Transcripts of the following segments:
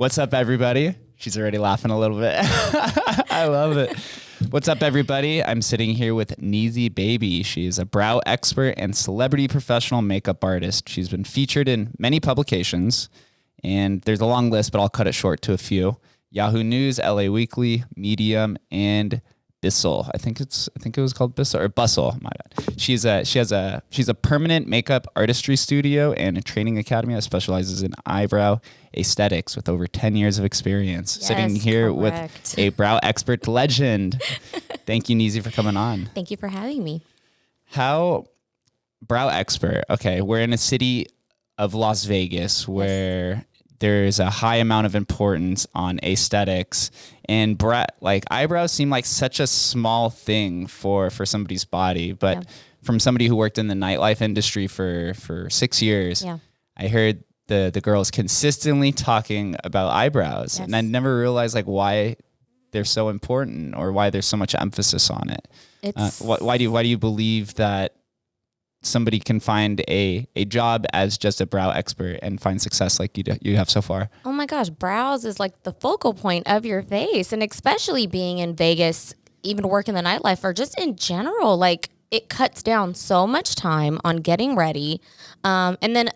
What's up, everybody? She's already laughing a little bit. I love it. What's up, everybody? I'm sitting here with NeeziieBabiie. She's a brow expert and celebrity professional makeup artist. She's been featured in many publications, and there's a long list, but I'll cut it short to a few. Yahoo News, LA Weekly, Medium, and Bissell. I think it was called Bissell or Bustle. My bad. She's a permanent makeup artistry studio and a training academy that specializes in eyebrow aesthetics with over 10 years of experience. Yes, sitting here correct. with a brow expert legend. Thank you, Neezie, for coming on. Thank you for having me. How brow expert? Okay, we're in a city of Las Vegas where there's a high amount of importance on aesthetics, and eyebrows seem like such a small thing for somebody's body. But from somebody who worked in the nightlife industry for 6 years, I heard the girls consistently talking about eyebrows, and I never realized why they're so important or why there's so much emphasis on it. Why do you believe that somebody can find a job as just a brow expert and find success like you have so far? Oh my gosh, brows is like the focal point of your face, and especially being in Vegas, even working the nightlife or just in general, like it cuts down so much time on getting ready. And then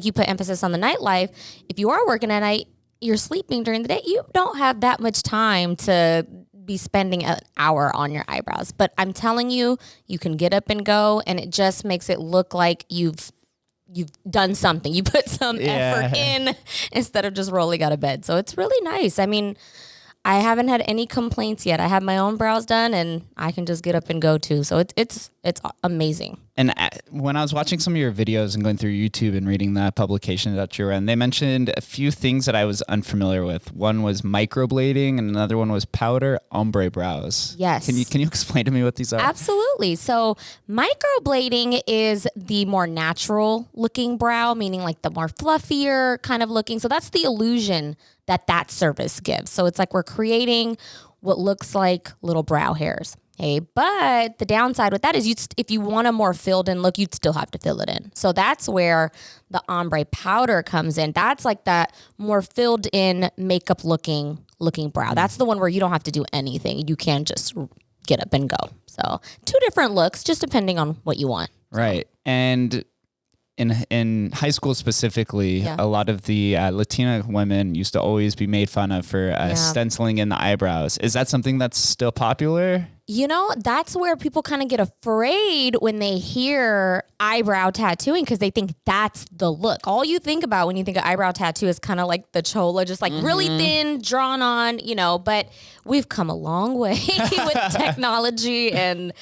you put emphasis on the nightlife. If you are working at night, you're sleeping during the day, you don't have that much time to be spending an hour on your eyebrows. But I'm telling you, you can get up and go, and it just makes it look like you've done something. You put some effort in instead of just rolling out of bed. So it's really nice. I mean, I haven't had any complaints yet. I have my own brows done, and I can just get up and go too. So it's amazing. And when I was watching some of your videos and going through YouTube and reading that publication that you're in, they mentioned a few things that I was unfamiliar with. One was microblading, and another one was powder ombre brows. Yes. Can you explain to me what these are? Absolutely. So microblading is the more natural looking brow, meaning like the more fluffier kind of looking. So that's the illusion that service gives. So it's like we're creating what looks like little brow hairs. Hey, but the downside with that is if you want a more filled in look, you'd still have to fill it in. So that's where the ombre powder comes in. That's like that more filled in makeup looking brow. That's the one where you don't have to do anything. You can just get up and go. So 2 different looks, just depending on what you want. Right. And in high school specifically, a lot of the Latina women used to always be made fun of for stenciling in the eyebrows. Is that something that's still popular? You know, that's where people kind of get afraid when they hear eyebrow tattooing, because they think that's the look. All you think about when you think of eyebrow tattoo is kind of like the chola, just like really thin, drawn on, but we've come a long way with technology and,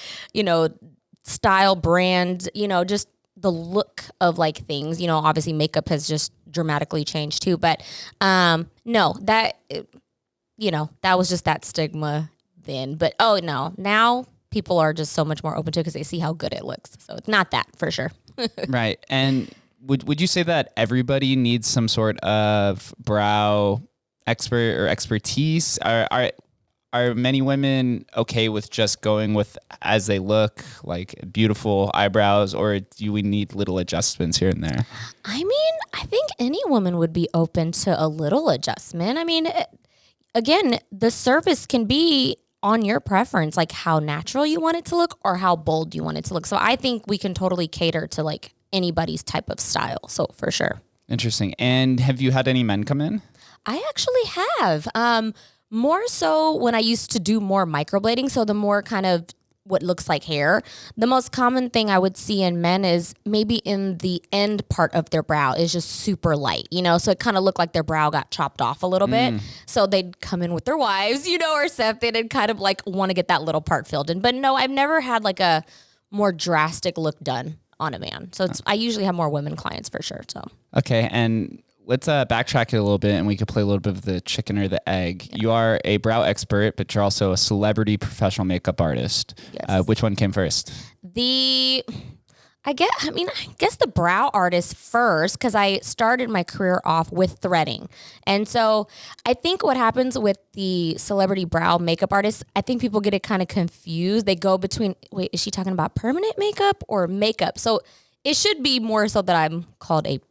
style, brand, just the look of like things. Obviously makeup has just dramatically changed too. But no, that was just that stigma then. But now people are just so much more open to it because they see how good it looks. So it's not that for sure. Right. And would you say that everybody needs some sort of brow expert or expertise? Are many women okay with just going with as they look, like beautiful eyebrows, or do we need little adjustments here and there? I mean, I think any woman would be open to a little adjustment. I mean, again, the service can be on your preference, like how natural you want it to look or how bold you want it to look. So I think we can totally cater to like anybody's type of style. So for sure. Interesting. And have you had any men come in? I actually have. More so when I used to do more microblading, so the more kind of what looks like hair. The most common thing I would see in men is maybe in the end part of their brow is just super light, so it kind of looked like their brow got chopped off a little bit. So they'd come in with their wives, or something, and kind of like want to get that little part filled in. But no, I've never had like a more drastic look done on a man. So I usually have more women clients for sure. So okay, and let's backtrack it a little bit, and we could play a little bit of the chicken or the egg. You are a brow expert, but you're also a celebrity professional makeup artist. Yes. Which one came first? I guess the brow artist first, because I started my career off with threading. And so I think what happens with the celebrity brow makeup artists, I think people get it kind of confused. They go between, wait, is she talking about permanent makeup or makeup? So it should be more so that I'm called a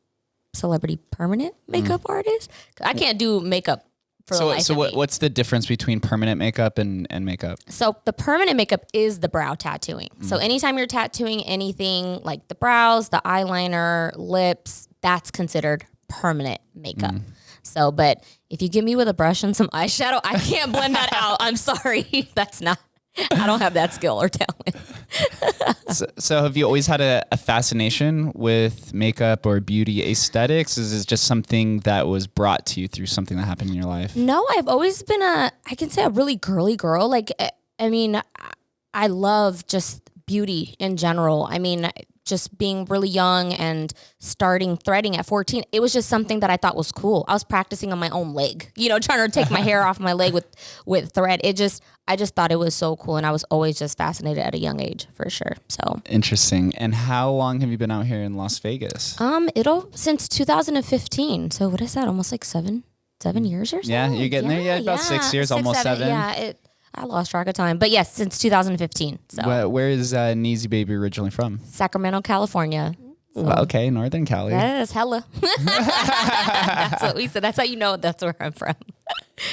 celebrity permanent makeup artist. I can't do makeup for the life of me. What's the difference between permanent makeup and makeup? So the permanent makeup is the brow tattooing. So anytime you're tattooing anything like the brows, the eyeliner, lips, that's considered permanent makeup. So, but if you give me with a brush and some eyeshadow, I can't blend that out. I'm sorry. I don't have that skill or talent. So have you always had a fascination with makeup or beauty aesthetics? Is this just something that was brought to you through something that happened in your life? No, I've always been I can say a really girly girl. Like, I mean, I love just beauty in general. I mean, just being really young and starting threading at 14, it was just something that I thought was cool. I was practicing on my own leg, trying to take my hair off my leg with thread. I just thought it was so cool. And I was always just fascinated at a young age for sure. So interesting. And how long have you been out here in Las Vegas? Since 2015. So what is that? Almost like seven years or so? Yeah, you're getting there. Yeah, about 6 years, almost 7. Yeah, I lost track of time. But yes, since 2015. So where is NeeziieBabiie originally from? Sacramento, California. So. Well, okay, Northern Cali. That is hella. That's what we said. That's how you know that's where I'm from.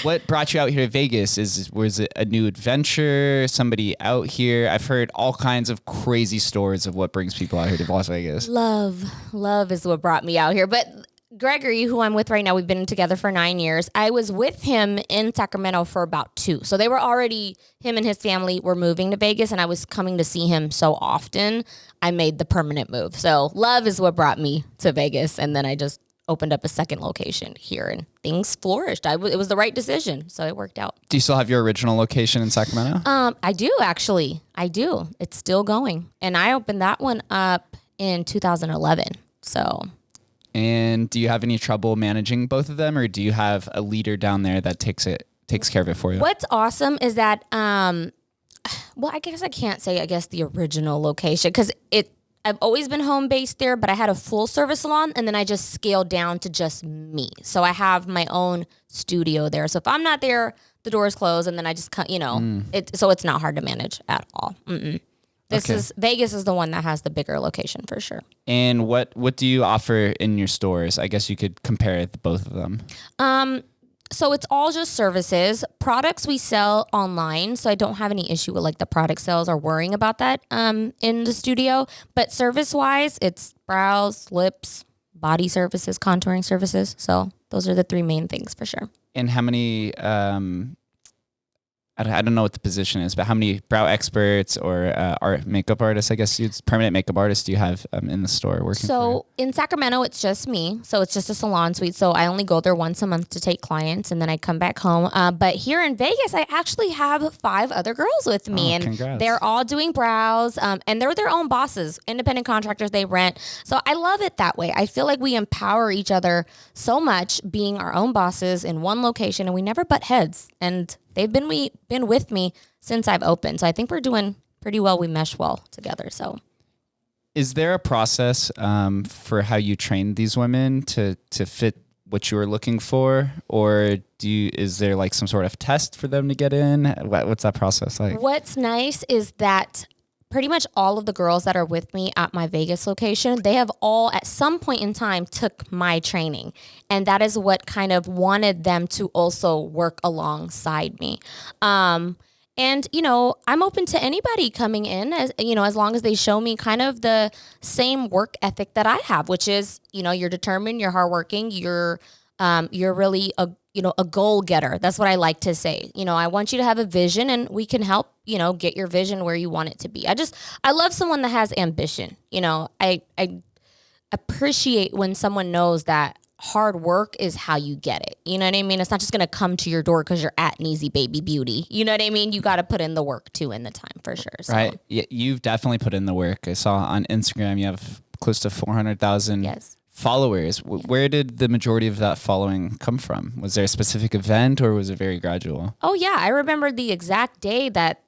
What brought you out here to Vegas? Was it a new adventure? Somebody out here? I've heard all kinds of crazy stories of what brings people out here to Las Vegas. Love is what brought me out here. But Gregory, who I'm with right now, we've been together for 9 years. I was with him in Sacramento for about 2. So they were already, him and his family were moving to Vegas, and I was coming to see him so often, I made the permanent move. So love is what brought me to Vegas. And then I just opened up a second location here, and things flourished. It was the right decision. So it worked out. Do you still have your original location in Sacramento? I do, actually. I do. It's still going. And I opened that one up in 2011. So... And do you have any trouble managing both of them, or do you have a leader down there that takes care of it for you? What's awesome is that, well, I guess I can't say, the original location, because I've always been home based there, but I had a full service salon, and then I just scaled down to just me. So I have my own studio there. So if I'm not there, the doors close, and then I just, so it's not hard to manage at all. Vegas is the one that has the bigger location for sure. And what do you offer in your stores? I guess you could compare both of them. So it's all just services. Products we sell online, so I don't have any issue with like the product sales or worrying about that in the studio. But service-wise, it's brows, lips, body services, contouring services. So those are the 3 main things for sure. And how many... I don't know what the position is, but how many brow experts or makeup artists, I guess permanent makeup artists do you have in the store working So in Sacramento, it's just me. So it's just a salon suite. So I only go there once a month to take clients, and then I come back home. But here in Vegas, I actually have 5 other girls with me, and congrats. They're all doing brows, and they're their own bosses, independent contractors. They rent. So I love it that way. I feel like we empower each other so much being our own bosses in one location, and we never butt heads. And they've been with me since I've opened. So I think we're doing pretty well. We mesh well together. So is there a process for how you train these women to fit what you were looking for? Or is there like some sort of test for them to get in? What's that process like? What's nice is that pretty much all of the girls that are with me at my Vegas location, they have all at some point in time took my training. And that is what kind of wanted them to also work alongside me. And, I'm open to anybody coming in as long as they show me kind of the same work ethic that I have, which is, you're determined, you're hardworking, you're really a goal getter. That's what I like to say. I want you to have a vision, and we can help, get your vision where you want it to be. I love someone that has ambition. I appreciate when someone knows that hard work is how you get it. You know what I mean? It's not just going to come to your door because you're at NeeziieBabiieBeauty. You know what I mean? You got to put in the work too, in the time for sure. So. Right. Yeah, you've definitely put in the work. I saw on Instagram you have close to 400,000 followers. Where did the majority of that following come from? Was there a specific event, or was it very gradual? Oh yeah, I remember the exact day that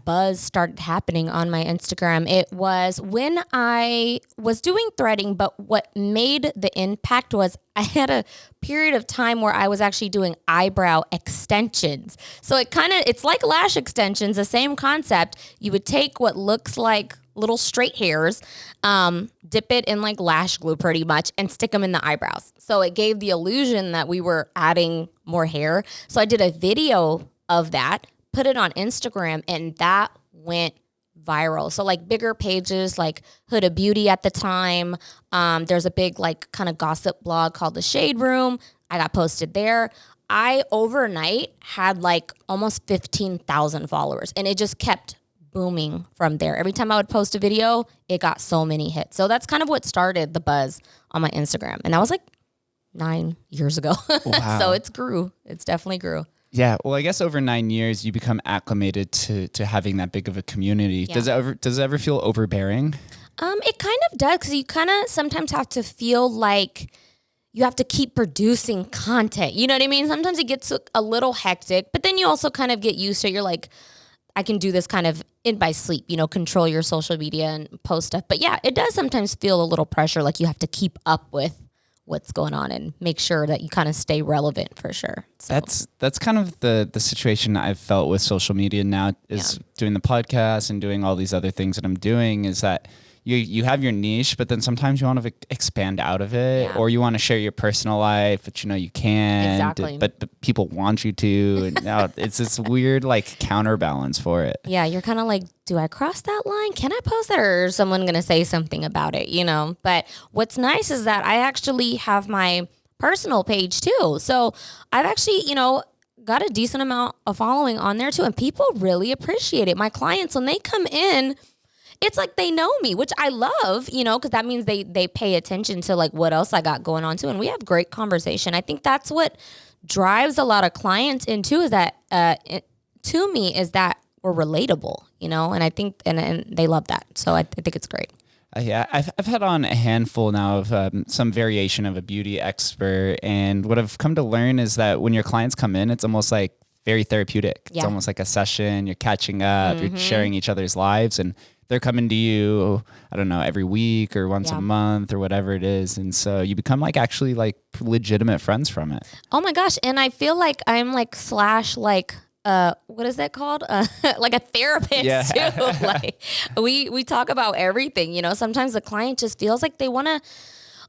buzz started happening on my Instagram. It was when I was doing threading, but what made the impact was I had a period of time where I was actually doing eyebrow extensions. So it's like lash extensions, the same concept. You would take what looks like little straight hairs, dip it in like lash glue pretty much, and stick them in the eyebrows. So it gave the illusion that we were adding more hair. So I did a video of that, put it on Instagram, and that went viral. So like bigger pages like Hood of Beauty at the time. There's a big like kind of gossip blog called The Shade Room. I got posted there. I overnight had like almost 15,000 followers, and it just kept booming from there. Every time I would post a video, it got so many hits. So that's kind of what started the buzz on my Instagram. And that was like 9 years ago. Wow. So it's grew. It's definitely grew. Yeah, well, I guess over 9 years you become acclimated to having that big of a community. Yeah. Does it ever feel overbearing? It kind of does, because you kind of sometimes have to feel like you have to keep producing content. You know what I mean? Sometimes it gets a little hectic, but then you also kind of get used to it. You're like, I can do this kind of in my sleep, you know, control your social media and post stuff. But yeah, it does sometimes feel a little pressure, like you have to keep up with what's going on and make sure that you kind of stay relevant for sure. So. That's kind of the situation I've felt with social media now is doing the podcast and doing all these other things that I'm doing, is that you have your niche, but then sometimes you want to expand out of it, or you want to share your personal life, but you know you can't. Exactly. But people want you to, and now it's this weird like counterbalance for it. Yeah, you're kind of like, do I cross that line? Can I post that, or is someone going to say something about it? You know. But what's nice is that I actually have my personal page too. So I've actually, you know, got a decent amount of following on there too, and people really appreciate it. My clients, when they come in, it's like they know me, which I love, you know, because that means they pay attention to like what else I got going on too. And we have great conversation. I think that's what drives a lot of clients into is that, to me, is that we're relatable, you know, and I think, and they love that. So I think it's great. Yeah, I've had on a handful now of some variation of a beauty expert. And what I've come to learn is that when your clients come in, it's almost like very therapeutic. It's almost like a session. You're catching up, you're sharing each other's lives, and they're coming to you, I don't know, every week or once a month or whatever it is. And so you become like actually like legitimate friends from it. Oh my gosh. And I feel like I'm like / like, what is that called? Like a therapist too. Like we talk about everything, you know. Sometimes the client just feels like they want to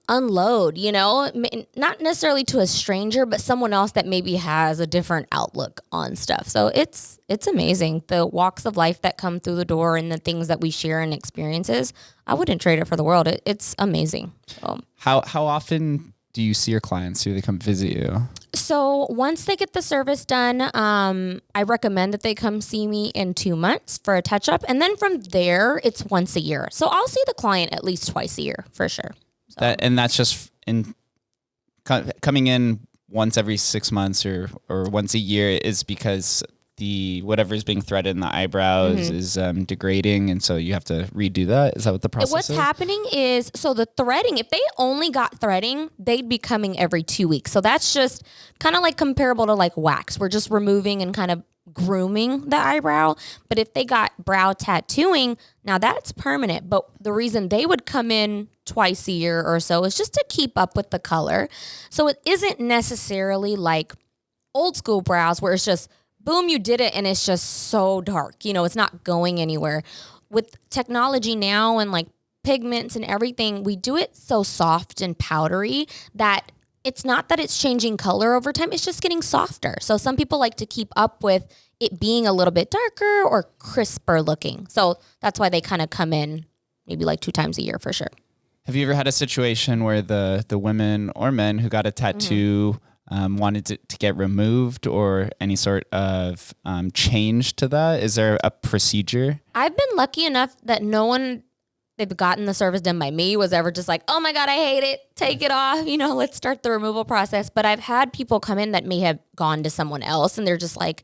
unload, you know, not necessarily to a stranger, but someone else that maybe has a different outlook on stuff. So it's amazing. The walks of life that come through the door and the things that we share and experiences, I wouldn't trade it for the world. It's amazing. So. How often do you see your clients? Do they come visit you? So once they get the service done, I recommend that they come see me in 2 months for a touch up. And then from there, it's once a year. So I'll see the client at least twice a year for sure. So. That's just coming in once every 6 months or once a year is because the whatever is being threaded in the eyebrows is degrading, and so you have to redo that. Is that what the process What's is? happening is, so the threading, if they only got threading, they'd be coming every 2 weeks. So that's just kind of like comparable to like wax. We're just removing and kind of grooming the eyebrow. But if they got brow tattooing, now that's permanent. But the reason they would come in twice a year or so is just to keep up with the color. So it isn't necessarily like old school brows where it's just boom, you did it and it's just so dark. You know, it's not going anywhere. With technology now and like pigments and everything, we do it so soft and powdery that it's not that it's changing color over time, it's just getting softer. So some people like to keep up with it being a little bit darker or crisper looking. So that's why they kind of come in maybe like 2 times a year for sure. Have you ever had a situation where the women or men who got a tattoo wanted to get removed or any sort of change to that? Is there a procedure? I've been lucky enough that no one they've gotten the service done by me was ever just like, oh my God, I hate it. Take it off. You know, let's start the removal process. But I've had people come in that may have gone to someone else and they're just like,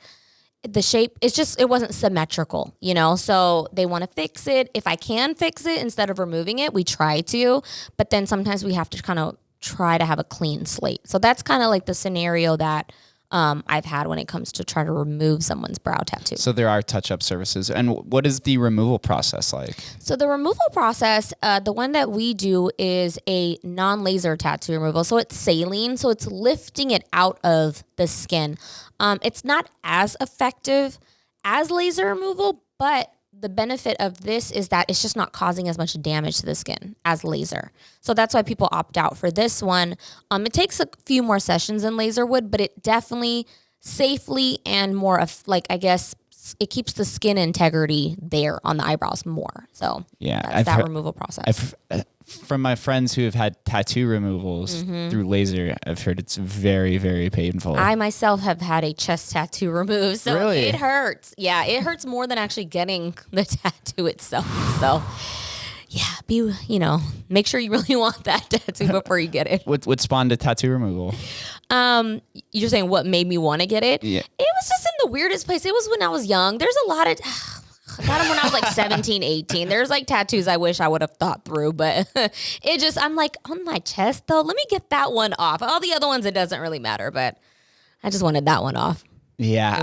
the shape, it wasn't symmetrical, you know? So they want to fix it. If I can fix it instead of removing it, we try to. But then sometimes we have to kind of try to have a clean slate. So that's kind of like the scenario that I've had when it comes to try to remove someone's brow tattoo. So there are touch-up services. And what is the removal process like? So the removal process, the one that we do is a non-laser tattoo removal. So it's saline. So it's lifting it out of the skin. It's not as effective as laser removal, but the benefit of this is that it's just not causing as much damage to the skin as laser. So that's why people opt out for this one. It takes a few more sessions than laser would, but it definitely safely and more of like, I guess, it keeps the skin integrity there on the eyebrows more. So that's that removal process. From my friends who have had tattoo removals through laser, I've heard it's very, very painful. I myself have had a chest tattoo removed, so really? It hurts. Yeah, it hurts more than actually getting the tattoo itself. So yeah, make sure you really want that tattoo before you get it. What spawned a tattoo removal? You're saying what made me want to get it? Yeah. It was just in the weirdest place. It was when I was young. There's a lot of... I got them when I was like 17, 18. There's like tattoos I wish I would have thought through, but I'm like, on my chest though, let me get that one off. All the other ones, it doesn't really matter, but I just wanted that one off. Yeah,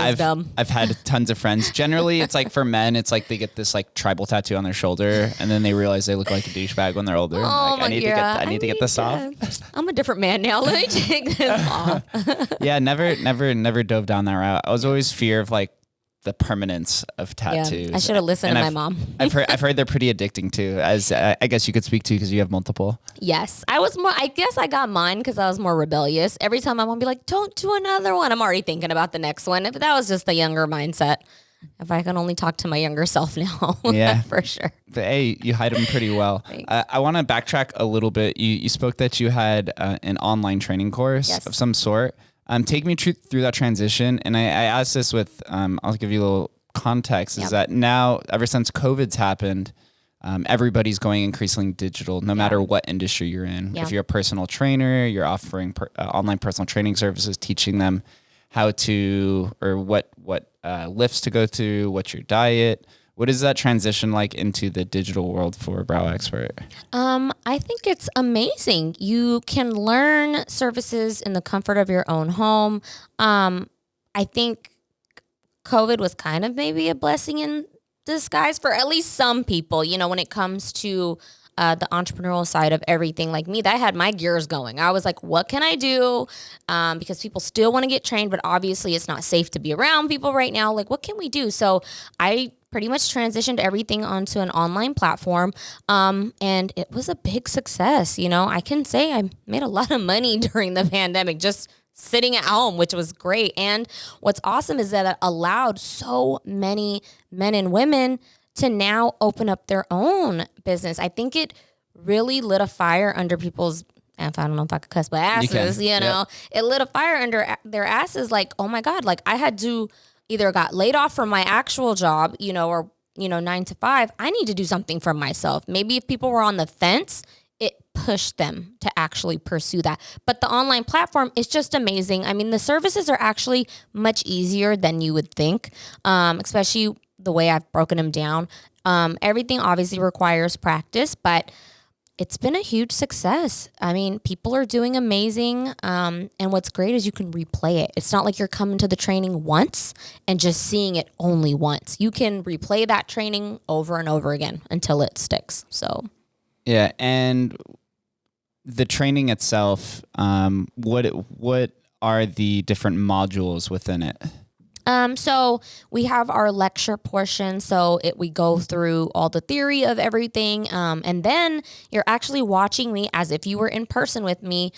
I've had tons of friends. Generally, it's like for men, it's like they get this like tribal tattoo on their shoulder, and then they realize they look like a douchebag when they're older. Oh, like, I need to get this off. I'm a different man now. Let me take this off. Yeah, never dove down that route. I was always fear of like the permanence of tattoos. Yeah, I should have listened to my mom. I've heard they're pretty addicting too, as I guess you could speak to because you have multiple. Yes, I guess I got mine because I was more rebellious. Every time my mom would be like, "Don't do another one," I'm already thinking about the next one. But that was just the younger mindset. If I can only talk to my younger self now, yeah, for sure. But hey, you hide them pretty well. I want to backtrack a little bit. You spoke that you had an online training course of some sort. Take me through that transition. And I asked this with, I'll give you a little context, is that now, ever since COVID's happened, everybody's going increasingly digital, no matter what industry you're in. If you're a personal trainer, you're offering online personal training services, teaching them how to, or what lifts to go through, what's your diet. What is that transition like into the digital world for a brow expert? I think it's amazing. You can learn services in the comfort of your own home. I think COVID was kind of maybe a blessing in disguise for at least some people, when it comes to the entrepreneurial side of everything. Like me, that had my gears going. I was like, what can I do? Because people still want to get trained, but obviously it's not safe to be around people right now. Like, what can we do? So I pretty much transitioned everything onto an online platform. And it was a big success. I can say I made a lot of money during the pandemic, just sitting at home, which was great. And what's awesome is that it allowed so many men and women to now open up their own business. I think it really lit a fire under people's, if I don't know if I could cuss, but asses, It lit a fire under their asses. Like, oh my God, like I had to either got laid off from my actual job, or 9 to 5. I need to do something for myself. Maybe if people were on the fence, it pushed them to actually pursue that. But the online platform is just amazing. I mean, the services are actually much easier than you would think, especially the way I've broken them down. Everything obviously requires practice, but it's been a huge success. I mean, people are doing amazing. And what's great is you can replay it. It's not like you're coming to the training once and just seeing it only once. You can replay that training over and over again until it sticks. So, yeah. And the training itself, what are the different modules within it? So we have our lecture portion. So we go through all the theory of everything. And then you're actually watching me as if you were in person with me,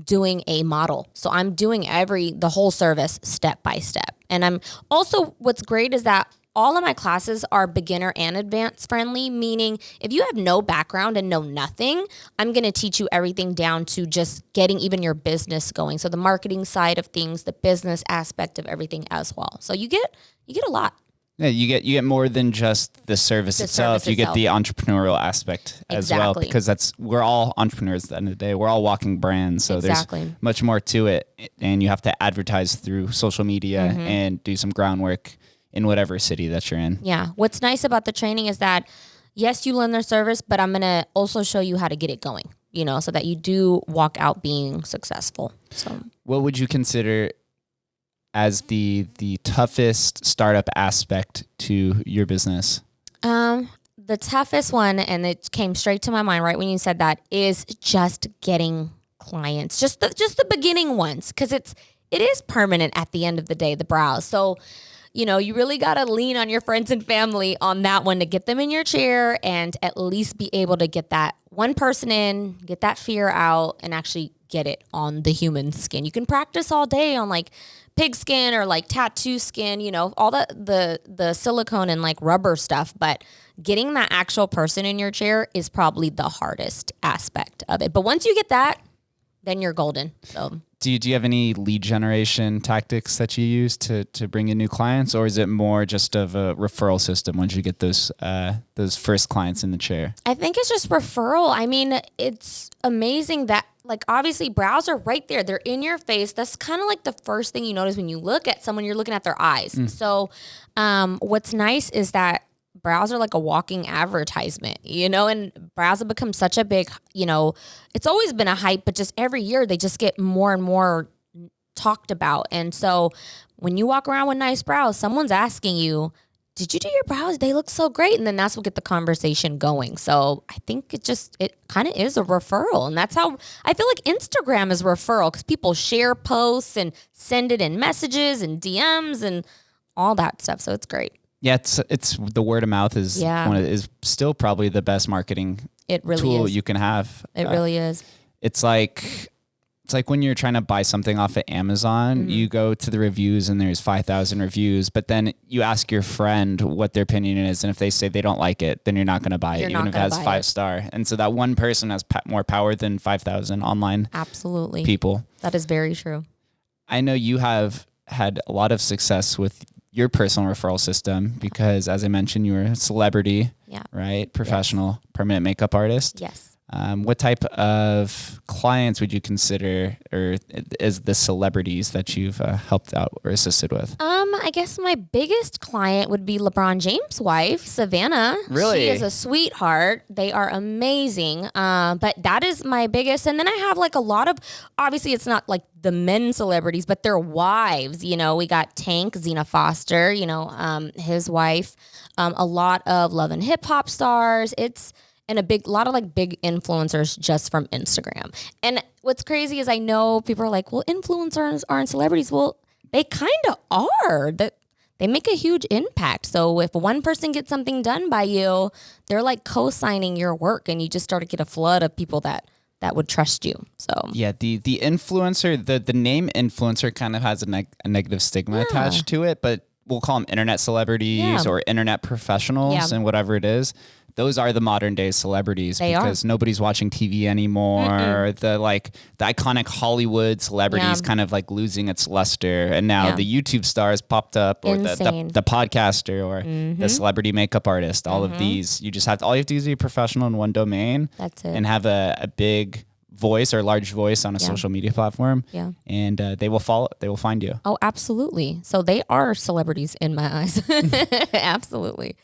doing a model. So I'm doing the whole service step by step. And I'm also, what's great is that all of my classes are beginner and advanced friendly, meaning if you have no background and know nothing, I'm going to teach you everything down to just getting even your business going. So the marketing side of things, the business aspect of everything as well. So you get a lot. Yeah, you get more than just the service itself. You get the entrepreneurial aspect as well, because we're all entrepreneurs at the end of the day. We're all walking brands, so there's much more to it, and you have to advertise through social media and do some groundwork in whatever city that you're in. Yeah. What's nice about the training is that, yes, you learn their service, but I'm going to also show you how to get it going, so that you do walk out being successful. So, what would you consider as the toughest startup aspect to your business? The toughest one, and it came straight to my mind right when you said that, is just getting clients, just the beginning ones, because it is permanent at the end of the day, the brows. So you really got to lean on your friends and family on that one to get them in your chair and at least be able to get that one person in, get that fear out, and actually get it on the human skin. You can practice all day on like pig skin or like tattoo skin, all the silicone and like rubber stuff, but getting that actual person in your chair is probably the hardest aspect of it. But once you get that, then you're golden. So do you have any lead generation tactics that you use to bring in new clients, or is it more just of a referral system once you get those first clients in the chair? I think it's just referral. I mean, it's amazing that like obviously brows are right there. They're in your face. That's kind of like the first thing you notice when you look at someone, you're looking at their eyes. So what's nice is that brows are like a walking advertisement, and brows have become such a big, it's always been a hype, but just every year they just get more and more talked about. And so when you walk around with nice brows, someone's asking you, did you do your brows? They look so great. And then that's what get the conversation going. So I think it kind of is a referral. And that's how I feel like Instagram is referral, because people share posts and send it in messages and DMs and all that stuff. So it's great. Yeah, it's the word of mouth is is still probably the best marketing tool you can have. It really is. It's like when you're trying to buy something off of Amazon, you go to the reviews and there's 5,000 reviews, but then you ask your friend what their opinion is, and if they say they don't like it, then you're not going to buy it, even if it has 5-star. And so that one person has more power than 5,000 online people. That is very true. I know you have had a lot of success with your personal referral system because, as I mentioned, you were a celebrity, right? Professional, permanent makeup artist. Yes. What type of clients would you consider, or is the celebrities that you've helped out or assisted with? I guess my biggest client would be LeBron James' wife, Savannah. Really? She is a sweetheart. They are amazing. But that is my biggest. And then I have like a lot of, obviously it's not like the men celebrities, but their wives. We got Tank, Zena Foster, his wife, a lot of Love and Hip Hop stars. And a lot of like big influencers just from Instagram. And what's crazy is I know people are like, well, influencers aren't celebrities. Well, they kind of are. They make a huge impact. So if one person gets something done by you, they're like co-signing your work, and you just start to get a flood of people that would trust you. So yeah, the influencer, the name influencer kind of has a negative stigma attached to it, but we'll call them internet celebrities or internet professionals and whatever it is. Those are the modern day celebrities because nobody's watching TV anymore. The iconic Hollywood celebrities kind of like losing its luster. And now the YouTube stars popped up, or the podcaster, or the celebrity makeup artist. All of these, all you have to do is be a professional in one domain. That's it. And have a big voice or large voice on a social media platform. Yeah. And they will find you. Oh, absolutely. So they are celebrities in my eyes. Absolutely.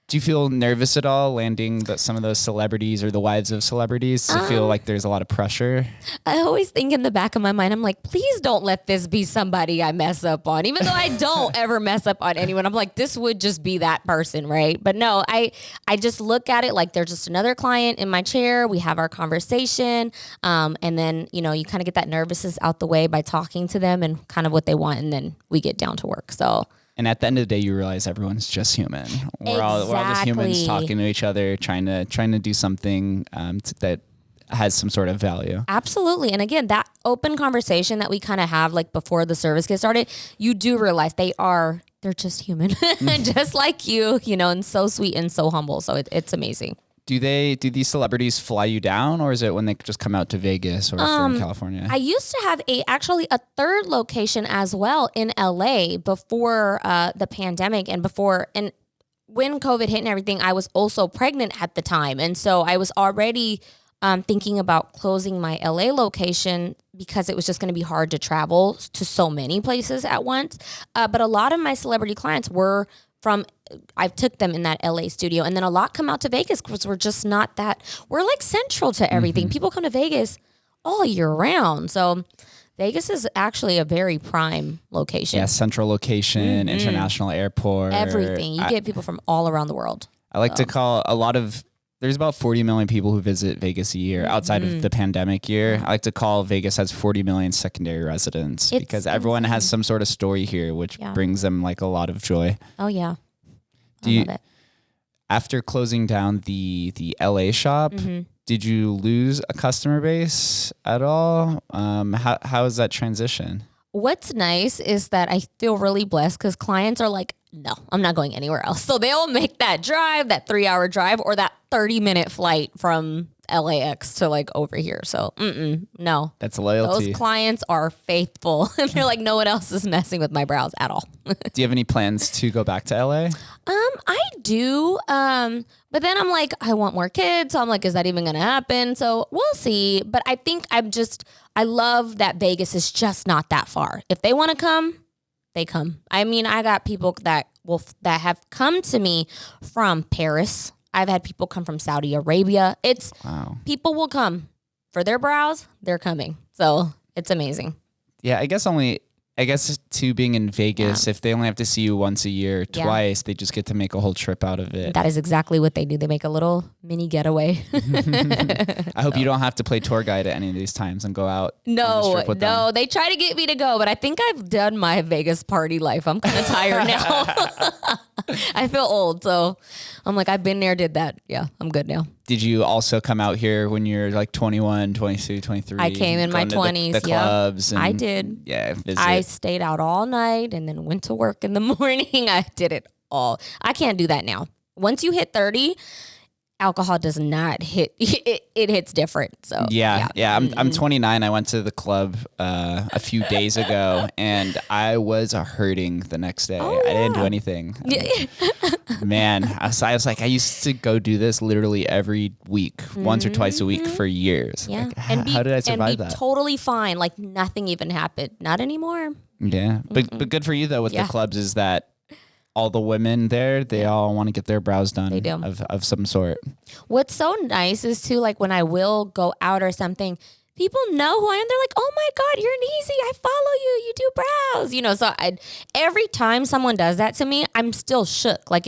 Do you feel nervous at all landing some of those celebrities or the wives of celebrities? To feel like there's a lot of pressure? I always think in the back of my mind, I'm like, please don't let this be somebody I mess up on. Even though I don't ever mess up on anyone, I'm like, this would just be that person, right? But no, I just look at it like they're just another client in my chair. We have our conversation. And then, you kind of get that nervousness out the way by talking to them and kind of what they want. And then we get down to work. So. And at the end of the day, you realize everyone's just human. We're all just humans talking to each other, trying to do something that has some sort of value. Absolutely. And again, that open conversation that we kind of have like before the service gets started, you do realize they're just human, just like you, and so sweet and so humble. So it's amazing. Do these celebrities fly you down, or is it when they just come out to Vegas or if they're in California? I used to have actually a third location as well in LA before the pandemic and when COVID hit and everything. I was also pregnant at the time, and so I was already thinking about closing my LA location because it was just going to be hard to travel to so many places at once. But a lot of my celebrity clients were I took them in that LA studio, and then a lot come out to Vegas because we're just not we're like central to everything. People come to Vegas all year round. So Vegas is actually a very prime location. Yeah, central location, international airport. Everything. You get people from all around the world. I like to call a lot of there's about 40 million people who visit Vegas a year outside of the pandemic year. I like to call Vegas has 40 million secondary residents because everyone has some sort of story here, which brings them like a lot of joy. Oh yeah. Love it. After closing down the LA shop, did you lose a customer base at all? How is that transition? What's nice is that I feel really blessed because clients are like, no, I'm not going anywhere else. So they'll make that drive, that 3-hour drive, or that 30-minute flight from LAX to like over here. So no. That's loyalty. Those clients are faithful. And they're like, no one else is messing with my brows at all. Do you have any plans to go back to LA? I do. But then I'm like, I want more kids. So I'm like, is that even going to happen? So we'll see. But I think I love that Vegas is just not that far. If they want to come, they come. I mean, I got people that have come to me from Paris. I've had people come from Saudi Arabia. People will come for their brows. They're coming. So it's amazing. Yeah, I guess too, being in Vegas, if they only have to see you once a year, twice, they just get to make a whole trip out of it. That is exactly what they do. They make a little mini getaway. I hope you don't have to play tour guide at any of these times and go out. No, they try to get me to go, but I think I've done my Vegas party life. I'm kind of tired now. I feel old, so I'm like, I've been there, did that. Yeah, I'm good now. Did you also come out here when you're like 21, 22, 23? I came in my 20s. The clubs. And, I did. Yeah, visit. I stayed out all night and then went to work in the morning. I did it all. I can't do that now. Once you hit 30, alcohol does not hit. It hits different. So yeah. I'm 29. I went to the club a few days ago, and I was hurting the next day. I didn't do anything. Man, I was like, I used to go do this literally every week, once or twice a week for years. Yeah, like, how did I survive that? Totally fine. Like nothing even happened. Not anymore. Yeah, but good for you though. With the clubs, is that all the women there, they all want to get their brows done. They do. Of some sort. What's so nice is too, like when I will go out or something, people know who I am. They're like, oh my God, you're Neezie. I follow you. You do brows. You know, so every time someone does that to me, I'm still shook. Like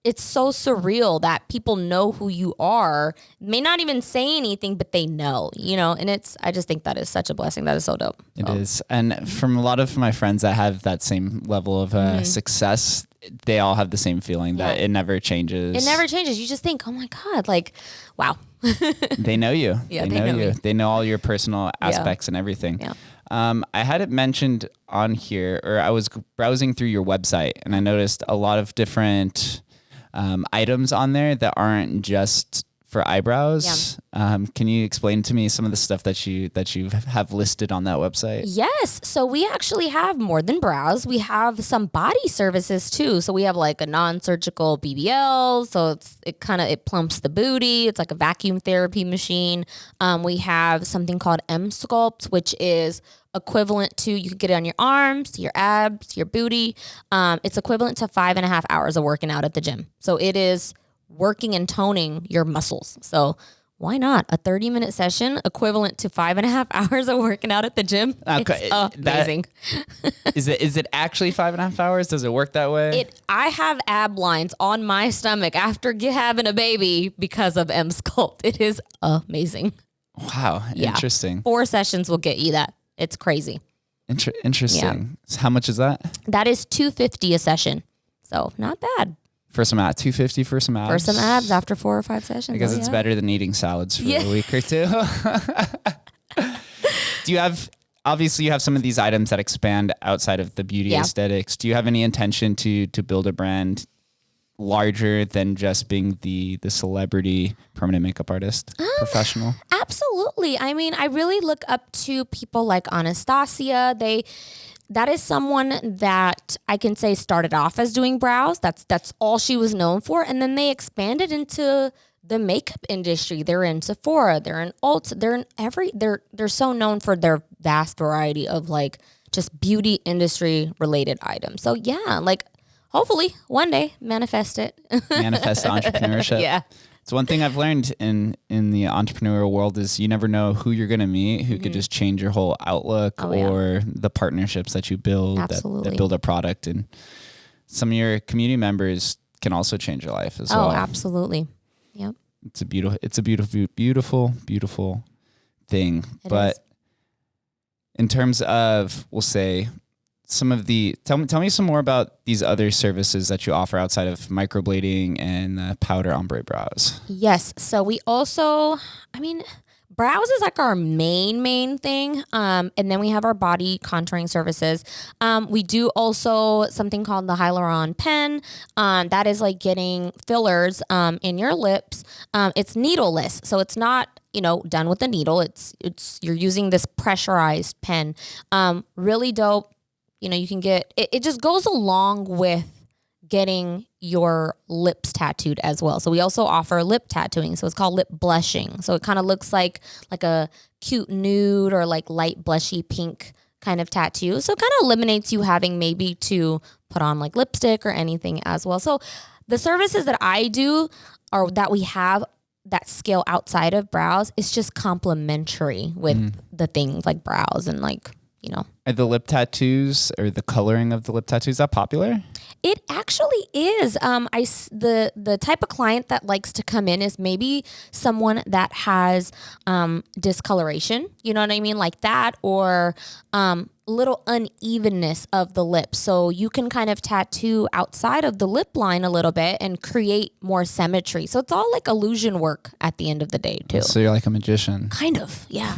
it's so surreal that people know who you are, may not even say anything, but they know, you know, and I just think that is such a blessing. That is so dope. It is. And from a lot of my friends that have that same level of success, they all have the same feeling that it never changes. It never changes. You just think, oh my God, like, wow. They know you. Yeah, they know you. They know all your personal aspects and everything. Yeah. I had it mentioned on here, or I was browsing through your website and I noticed a lot of different items on there that aren't just for eyebrows. Can you explain to me some of the stuff that you have listed on that website? Yes. So we actually have more than brows. We have some body services too. So we have like a non-surgical BBL. So it plumps the booty. It's like a vacuum therapy machine. We have something called M-Sculpt, which is equivalent to, you can get it on your arms, your abs, your booty. It's equivalent to 5.5 hours of working out at the gym. So it is working and toning your muscles. So why not a 30-minute session equivalent to 5.5 hours of working out at the gym? Okay, it's amazing. Is it actually 5.5 hours? Does it work that way? I have ab lines on my stomach after having a baby because of M-Sculpt. It is amazing. Wow, interesting. 4 sessions will get you that. It's crazy. Interesting. Yeah. So how much is that? That is $250 a session. So not bad. For some abs, $250 for some abs. For some abs after 4 or 5 sessions. I guess it's better than eating salads for a week or two. Obviously you have some of these items that expand outside of the beauty aesthetics. Do you have any intention to build a brand larger than just being the celebrity permanent makeup artist professional? Absolutely. I mean, I really look up to people like Anastasia. That is someone that I can say started off as doing brows. That's all she was known for. And then they expanded into the makeup industry. They're in Sephora, they're in Ulta, they're so known for their vast variety of like just beauty industry related items. So yeah, like hopefully one day manifest it. Manifest entrepreneurship. Yeah. It's one thing I've learned in the entrepreneurial world is you never know who you're going to meet who could just change your whole outlook or the partnerships that you build that build a product. And some of your community members can also change your life as well. Oh, absolutely. Yep. It's a beautiful thing. But is. in terms of, we'll say, some of the, tell me some more about these other services that you offer outside of microblading and powder ombre brows. Yes. So we also, brows is like our main thing. And then we have our body contouring services. We do also something called the hyaluron pen. That is like getting fillers in your lips. It's needleless. So it's not, done with the needle. You're using this pressurized pen. Really dope. You can get, it just goes along with getting your lips tattooed as well. So we also offer lip tattooing. So it's called lip blushing. So it kind of looks like a cute nude or like light blushy pink kind of tattoo. So it kind of eliminates you having maybe to put on like lipstick or anything as well. So the services that I do or that we have that scale outside of brows is just complementary with the things like brows and like, Are the lip tattoos or the coloring of the lip tattoos that popular? It actually is. The type of client that likes to come in is maybe someone that has discoloration, you know what I mean, like that, or little unevenness of the lips. So you can kind of tattoo outside of the lip line a little bit and create more symmetry. So it's all like illusion work at the end of the day too. So you're like a magician. Kind of, yeah.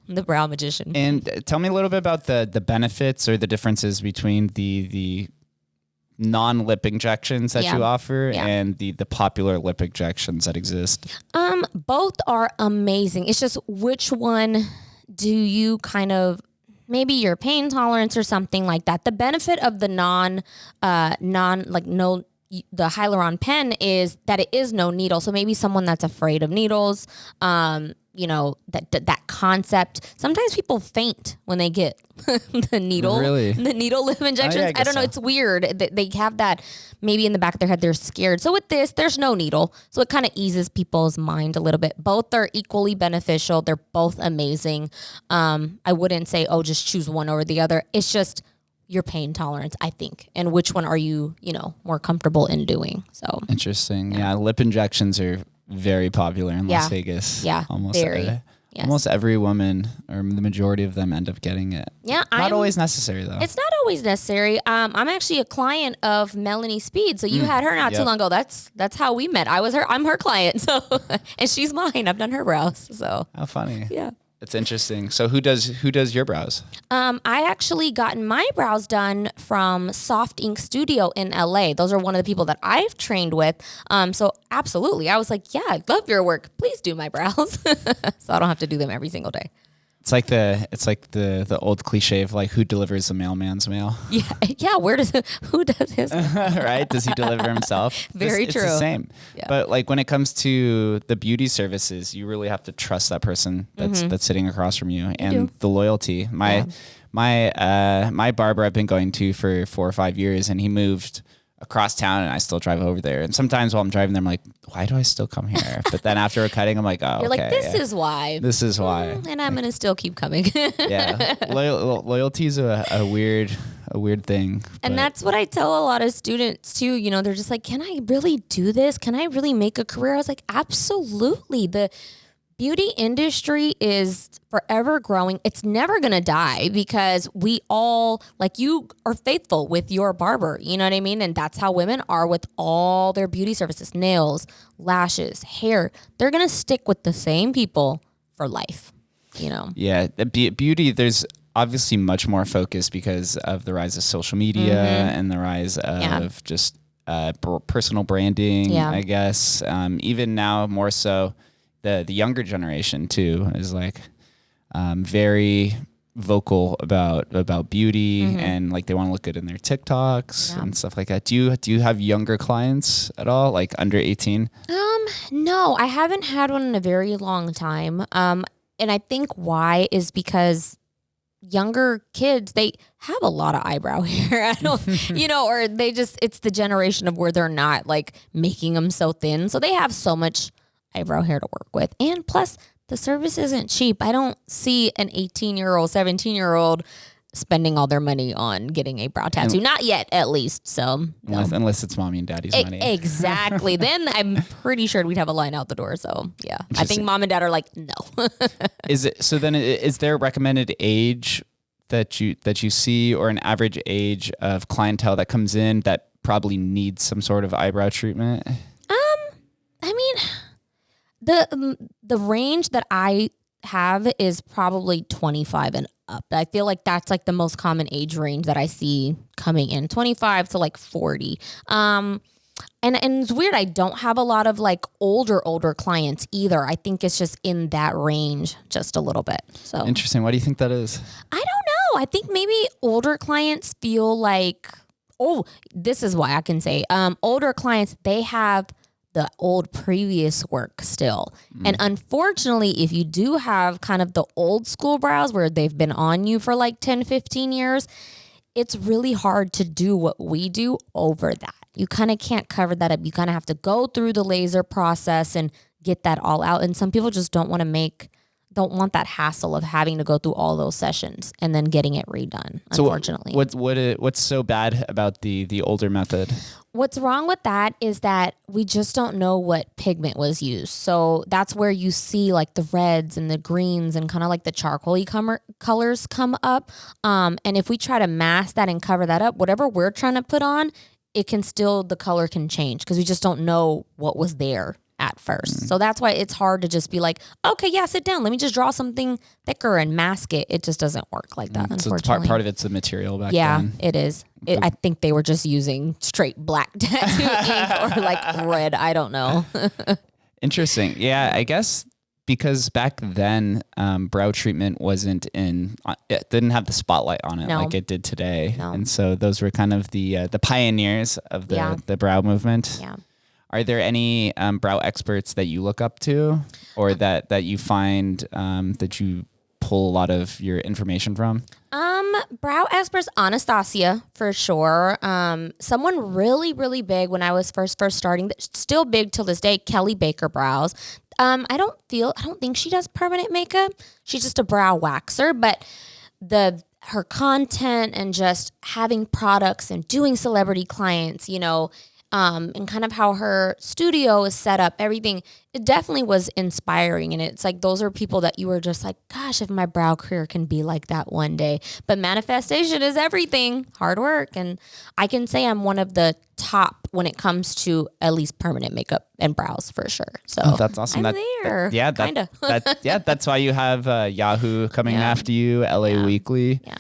The brow magician. And tell me a little bit about the benefits or the differences between the non-lip injections that you offer and the popular lip injections that exist. Both are amazing. It's just which one do you kind of, maybe your pain tolerance or something like that. The benefit of the the hyaluron pen is that it is no needle. So maybe someone that's afraid of needles, that concept. Sometimes people faint when they get the needle lip injections. I don't know. It's weird. They have that maybe in the back of their head. They're scared. So with this, there's no needle. So it kind of eases people's mind a little bit. Both are equally beneficial. They're both amazing. I wouldn't say, just choose one over the other. It's just your pain tolerance, I think, and which one are you, more comfortable in doing. So interesting. Yeah. Lip injections are very popular in Las Vegas. Yeah. Almost every woman or the majority of them end up getting it. Yeah. Not always necessary though. It's not always necessary. I'm actually a client of Melanie Speed. So you had her not too long ago. That's how we met. I'm her client. So, and she's mine. I've done her brows. So how funny. Yeah. It's interesting. So who does your brows? I actually gotten my brows done from Soft Ink Studio in LA. Those are one of the people that I've trained with. So absolutely. I was like, yeah, I love your work. Please do my brows. So I don't have to do them every single day. It's like the old cliche of like who delivers the mailman's mail. Yeah. Who does his right? Does he deliver himself? Very true. It's the same. Yeah. But like when it comes to the beauty services, you really have to trust that person that's sitting across from you and the loyalty. My barber I've been going to for 4 or 5 years, and he moved across town and I still drive over there. And sometimes while I'm driving there, I'm like, why do I still come here? But then after cutting, I'm like, You're like, this is why. This is why. And I'm going to still keep coming. Yeah. Loyalty is a weird thing. And that's what I tell a lot of students too. They're just like, can I really do this? Can I really make a career? I was like, absolutely. The beauty industry is forever growing. It's never going to die because we all, like, you are faithful with your barber. You know what I mean? And that's how women are with all their beauty services, nails, lashes, hair. They're going to stick with the same people for life, Yeah. Beauty, there's obviously much more focus because of the rise of social media and the rise of just personal branding, I guess. Even now more so, the younger generation too is like very vocal about beauty and like they want to look good in their TikToks and stuff like that. Do you have younger clients at all, like under 18? No, I haven't had one in a very long time. And I think why is because younger kids, they have a lot of eyebrow hair. I don't, or it's the generation of where they're not like making them so thin. So they have so much eyebrow hair to work with. And plus the service isn't cheap. I don't see an 18-year-old, 17-year-old spending all their money on getting a brow tattoo. Not yet, at least. So unless it's mommy and daddy's money. Exactly. Then I'm pretty sure we'd have a line out the door. So yeah, I think mom and dad are like, no. Is there a recommended age that you see, or an average age of clientele that comes in that probably needs some sort of eyebrow treatment? I mean, the range that I have is probably 25 and up. I feel like that's like the most common age range that I see coming in, 25 to like 40. And it's weird. I don't have a lot of like older clients either. I think it's just in that range just a little bit. So interesting. Why do you think that is? I don't know. I think maybe older clients feel like, this is why I can say, older clients, they have the old previous work still. And unfortunately, if you do have kind of the old school brows where they've been on you for like 10, 15 years, it's really hard to do what we do over that. You kind of can't cover that up. You kind of have to go through the laser process and get that all out. And some people just don't want that hassle of having to go through all those sessions and then getting it redone, unfortunately. So what's so bad about the older method? What's wrong with that is that we just don't know what pigment was used. So that's where you see like the reds and the greens and kind of like the charcoal-y colors come up. And if we try to mask that and cover that up, whatever we're trying to put on, the color can change because we just don't know what was there at first. So that's why it's hard to just be like, okay, yeah, sit down. Let me just draw something thicker and mask it. It just doesn't work like that, unfortunately. So part of it's the material back then. Yeah, it is. I think they were just using straight black tattoo ink or like red. I don't know. Interesting. Yeah, I guess because back then, brow treatment it didn't have the spotlight on it like it did today. No. And so those were kind of the pioneers of the brow movement. Yeah. Are there any brow experts that you look up to, or that you find that you pull a lot of your information from? Brow experts, Anastasia for sure. Someone really, really big when I was first starting, still big till this day, Kelly Baker Brows. I don't think she does permanent makeup. She's just a brow waxer, but her content and just having products and doing celebrity clients, and kind of how her studio is set up, everything, it definitely was inspiring. And it's like, those are people that you were just like, gosh, if my brow career can be like that one day. But manifestation is everything, hard work. And I can say I'm one of the top when it comes to at least permanent makeup and brows for sure. So that's awesome. I'm there. Kind of. That's why you have Yahoo coming after you, LA Weekly. Yeah.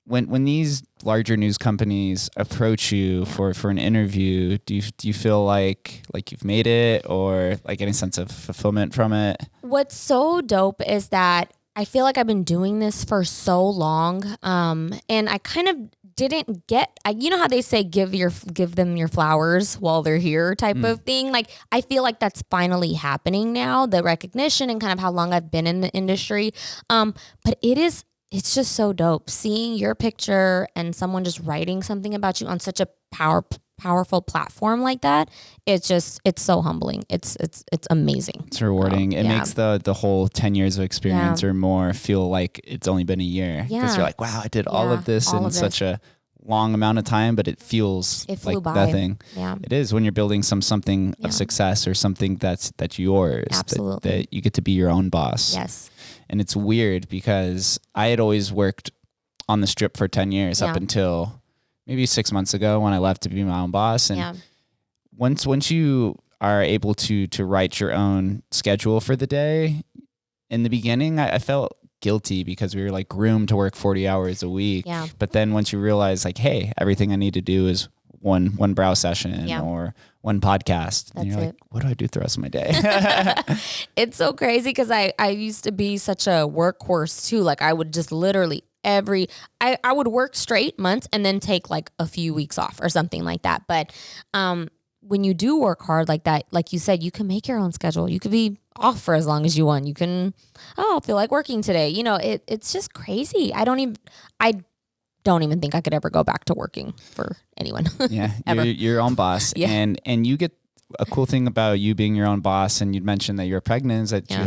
When these larger news companies approach you for an interview, do you feel like you've made it, or like any sense of fulfillment from it? What's so dope is that I feel like I've been doing this for so long, and I kind of didn't get, you know how they say give them your flowers while they're here type of thing. Like, I feel like that's finally happening now, the recognition and kind of how long I've been in the industry. But it's just so dope seeing your picture and someone just writing something about you on such a powerful platform like that. It's so humbling. It's amazing. It's rewarding. It makes the whole 10 years of experience or more feel like it's only been a year, because you're like, wow, I did all of this in such a long amount of time, but it feels like nothing. Yeah. It is when you're building something of success, or something that's yours. Absolutely. That you get to be your own boss. Yes. And it's weird because I had always worked on the strip for 10 years up until maybe 6 months ago when I left to be my own boss. And once you are able to write your own schedule for the day, in the beginning, I felt guilty because we were like groomed to work 40 hours a week. Yeah. But then once you realize like, hey, everything I need to do is one brow session or one podcast. And you're like, what do I do the rest of my day? It's so crazy because I used to be such a workhorse too. Like, I would just literally I would work straight months and then take like a few weeks off or something like that. But when you do work hard like that, like you said, you can make your own schedule. You could be off for as long as you want. You can, I feel like working today. It's just crazy. I don't even think I could ever go back to working for anyone. Yeah, you're your own boss, and you get a cool thing about you being your own boss, and you'd mentioned that you were pregnant, is that you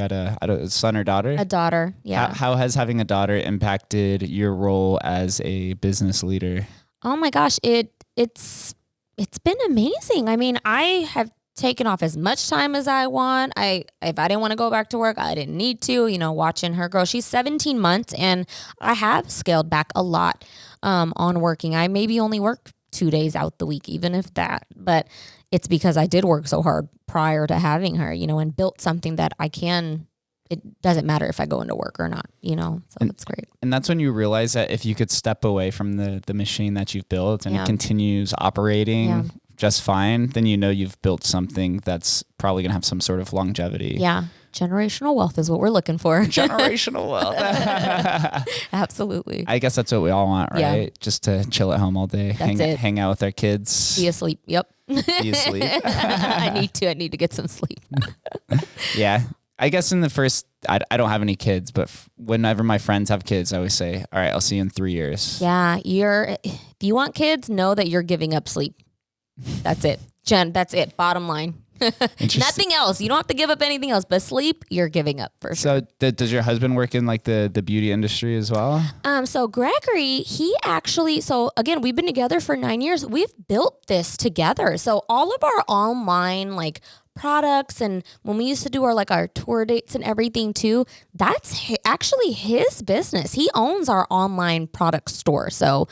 had a son or daughter? A daughter. Yeah. How has having a daughter impacted your role as a business leader? Oh my gosh, it's been amazing. I mean, I have taken off as much time as I want. If I didn't want to go back to work, I didn't need to, watching her grow. She's 17 months and I have scaled back a lot on working. I maybe only work 2 days out the week, even if that, but it's because I did work so hard prior to having her, and built something that it doesn't matter if I go into work or not, so it's great. And that's when you realize that if you could step away from the machine that you've built and it continues operating just fine, then you've built something that's probably going to have some sort of longevity. Yeah. Generational wealth is what we're looking for. Generational wealth. Absolutely. I guess that's what we all want, right? Yeah. Just to chill at home all day, hang out with our kids. Be asleep. Yep. Be asleep. I need to get some sleep. Yeah. I guess in the first, I don't have any kids, but whenever my friends have kids, I always say, all right, I'll see you in 3 years. Yeah. If you want kids, know that you're giving up sleep. That's it. Jen, that's it. Bottom line. Nothing else. You don't have to give up anything else, but sleep, you're giving up for sure. So does your husband work in like the beauty industry as well? So Gregory, so again, we've been together for 9 years. We've built this together. So all of our online like products, and when we used to do our tour dates and everything too, that's actually his business. He owns our online product store. So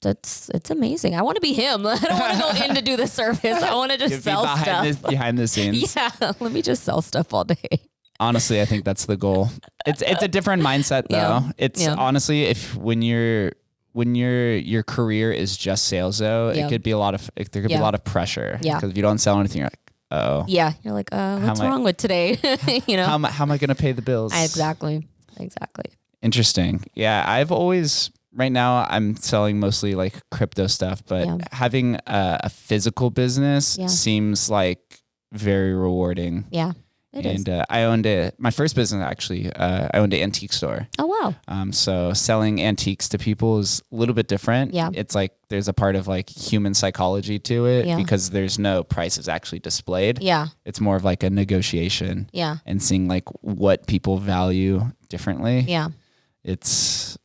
it's amazing. I want to be him. I don't want to go in to do the service. I want to just sell stuff. Behind the scenes. Yeah, let me just sell stuff all day. Honestly, I think that's the goal. It's a different mindset though. Honestly, when your career is just sales though, it could be there could be a lot of pressure. Yeah. Because if you don't sell anything, you're like, oh. Yeah. You're like, what's wrong with today? How am I going to pay the bills? Exactly. Interesting. Yeah. Right now I'm selling mostly like crypto stuff, but having a physical business seems like very rewarding. Yeah. It is. I owned my first business actually, I owned an antique store. Oh, wow. So selling antiques to people is a little bit different. Yeah. It's like there's a part of like human psychology to it because there's no prices actually displayed. Yeah. It's more of like a negotiation. Yeah. And seeing like what people value differently. Yeah. It's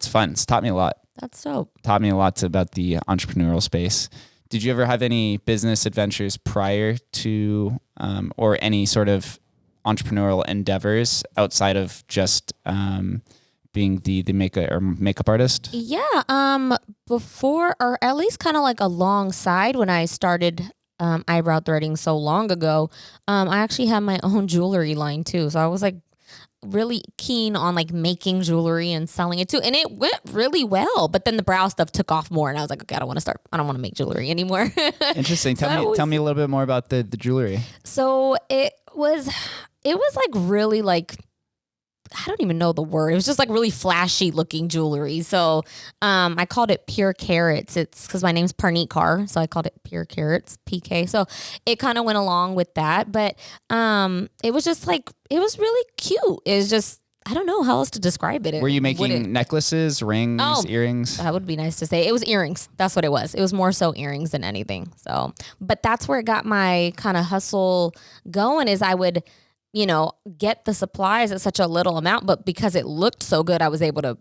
fun. It's taught me a lot. That's dope. Taught me a lot about the entrepreneurial space. Did you ever have any business adventures prior to, or any sort of entrepreneurial endeavors outside of just being the makeup artist? Yeah. Before, or at least kind of like alongside when I started eyebrow threading so long ago, I actually had my own jewelry line too. So I was like really keen on like making jewelry and selling it too, and it went really well. But then the brow stuff took off more, and I was like, okay, I don't want to make jewelry anymore. Interesting. Tell me a little bit more about the jewelry. So it was like really like, I don't even know the word. It was just like really flashy looking jewelry. So I called it Pure Carats. It's because my name's Parneet Kaur, so I called it Pure Carats, PK. So it kind of went along with that. But it was just like, it was really cute. It was just, I don't know how else to describe it. Were you making necklaces, rings, earrings? That would be nice to say. It was earrings. That's what it was. It was more so earrings than anything. So, but that's where it got my kind of hustle going, is I would, get the supplies at such a little amount, but because it looked so good, I was able to,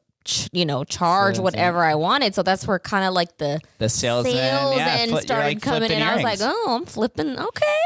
charge whatever I wanted. So that's where kind of like the sales end started coming in. I was like, oh, I'm flipping. Okay.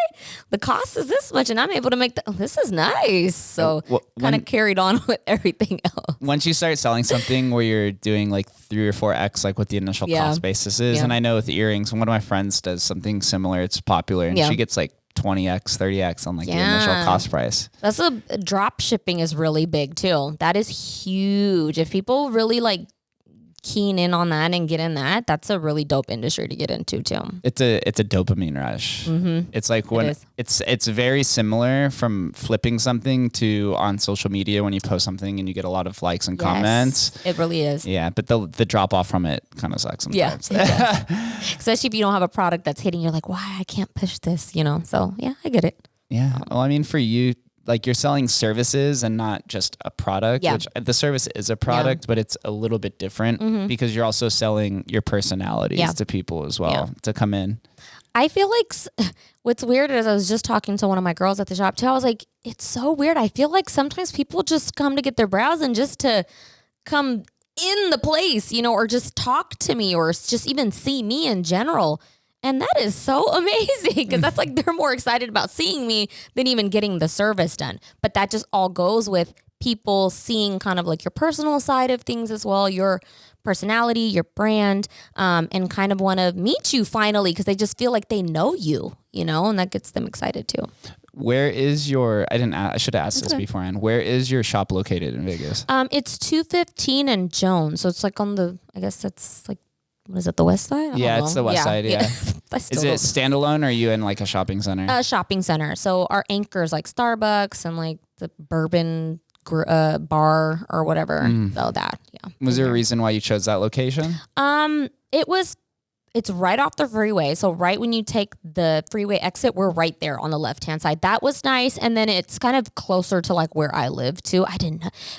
The cost is this much and I'm able to make this is nice. So kind of carried on with everything else. Once you start selling something wwhere you're doing like 3 or 4x, like what the initial cost basis is. And I know with the earrings, one of my friends does something similar. It's popular and she gets like 20x, 30x on like the initial cost price. That's drop shipping is really big too. That is huge. If people really like keen in on that and get in that, that's a really dope industry to get into too. It's a dopamine rush. Mm-hmm. It's like when it's very similar from flipping something to on social media when you post something and you get a lot of likes and comments. It really is. Yeah, but the drop off from it kind of sucks sometimes. Yeah, especially if you don't have a product that's hitting. You're like, why I can't push this? So yeah, I get it. Yeah. Well, I mean, for you, like you're selling services and not just a product, which the service is a product, but it's a little bit different because you're also selling your personalities to people as well to come in. I feel like what's weird is I was just talking to one of my girls at the shop too. I was like, it's so weird. I feel like sometimes people just come to get their brows and just to come in the place, you know, or just talk to me or just even see me in general. And that is so amazing because that's like they're more excited about seeing me than even getting the service done. But that just all goes with people seeing kind of like your personal side of things as well, your personality, your brand, and kind of want to meet you finally because they just feel like they know you, you know, and that gets them excited too. Where is your, I should have asked this beforehand. Where is your shop located in Vegas? It's 215 and Jones. So it's like on the, I guess that's like, what is it, the west side? Yeah, it's the west side, yeah. Is it standalone or are you in like a shopping center? A shopping center. So our anchors like Starbucks and like the bourbon bar or whatever. So that, yeah. Was there a reason why you chose that location? It's right off the freeway. So right when you take the freeway exit, we're right there on the left-hand side. That was nice. And then it's kind of closer to like where I live too.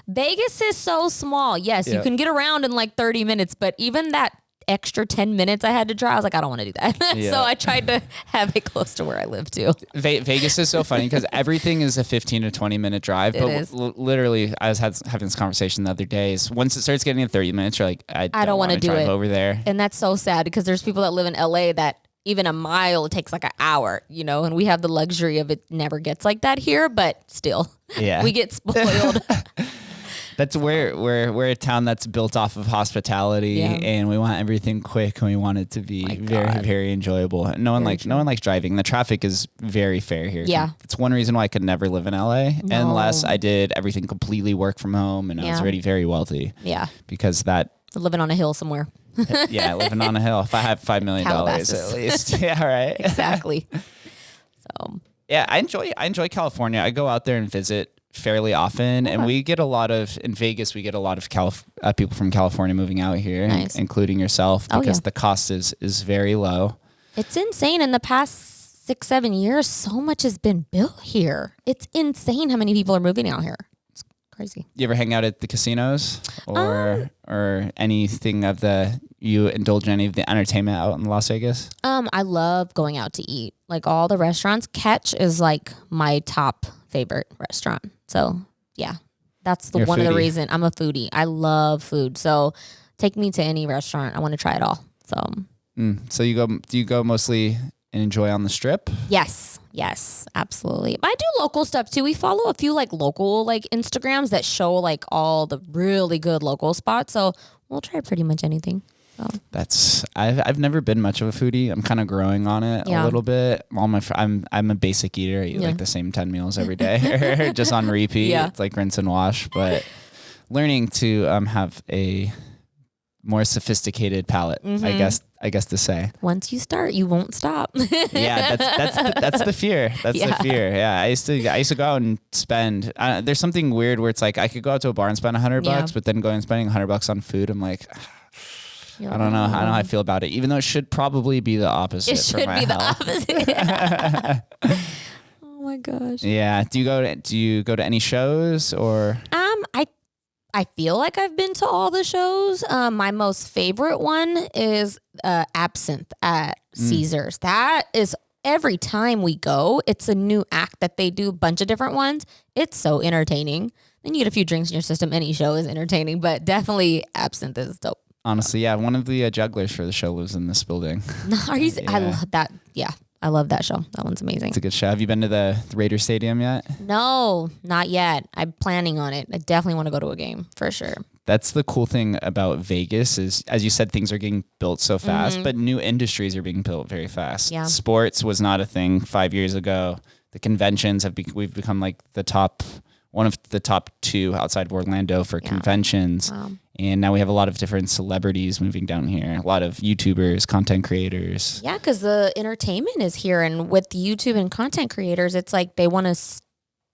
Vegas is so small. Yes, you can get around in like 30 minutes, but even that extra 10 minutes I had to drive, I was like, I don't want to do that. So I tried to have it close to where I live too. Vegas is so funny because everything is a 15 to 20 minute drive. But literally, I was having this conversation the other day. Once it starts getting to 30 minutes, you're like, I don't want to drive over there. And that's so sad because there's people that live in LA that even a mile, it takes like an hour, you know, and we have the luxury of it never gets like that here, but still, we get spoiled. That's we're a town that's built off of hospitality, and we want everything quick, and we want it to be very enjoyable. No one likes driving. The traffic is very fair here. Yeah, it's one reason why I could never live in LA unless I did everything completely work from home, and I was already very wealthy. Yeah, because that living on a hill somewhere. Living on a hill. If I have $5 million at least, right, exactly. So yeah, I enjoy California. I go out there and visit fairly often, and we get a lot of in Vegas. We get a lot of people from California moving out here, including yourself, because the cost is very low. It's insane. In the past 6-7 years, so much has been built here. It's insane how many people are moving out here. It's crazy. You ever hang out at the casinos or anything of the? You indulge in any of the entertainment out in Las Vegas? I love going out to eat. Like all the restaurants. Catch is like my top favorite restaurant. So yeah, that's one of the reasons I'm a foodie. I love food. So take me to any restaurant. I want to try it all. So, so do you go mostly and enjoy on the strip? Yes, absolutely. But I do local stuff too. We follow a few like local like Instagrams that show like all the really good local spots. So we'll try pretty much anything. I've never been much of a foodie. I'm kind of growing on it a little bit. I'm a basic eater. I eat like the same 10 meals every day, just on repeat. It's like rinse and wash. But learning to have a more sophisticated palate, I guess to say. Once you start, you won't stop. Yeah, that's the fear. That's the fear. Yeah, I used to go out and spend. There's something weird where it's like I could go out to a bar and spend $100, but then going and spending $100 on food, I'm like. I don't know how I feel about it, even though it should probably be the opposite. It should be the opposite. Oh my gosh. Yeah. Do you go to any shows or? I feel like I've been to all the shows. My most favorite one is Absinthe at Caesars. That is every time we go, it's a new act that they do, a bunch of different ones. It's so entertaining. Then you get a few drinks in your system. Any show is entertaining, but definitely Absinthe is dope. Honestly, yeah. One of the jugglers for the show lives in this building. Are you? I love that. Yeah, I love that show. That one's amazing. It's a good show. Have you been to the Raiders Stadium yet? No, not yet. I'm planning on it. I definitely want to go to a game for sure. That's the cool thing about Vegas is, as you said, things are getting built so fast, but new industries are being built very fast. Yeah. Sports was not a thing 5 years ago. The conventions we've become like one of the top 2 outside of Orlando for conventions. Wow. And now we have a lot of different celebrities moving down here, a lot of YouTubers, content creators. Yeah, because the entertainment is here. And with YouTube and content creators, it's like they want to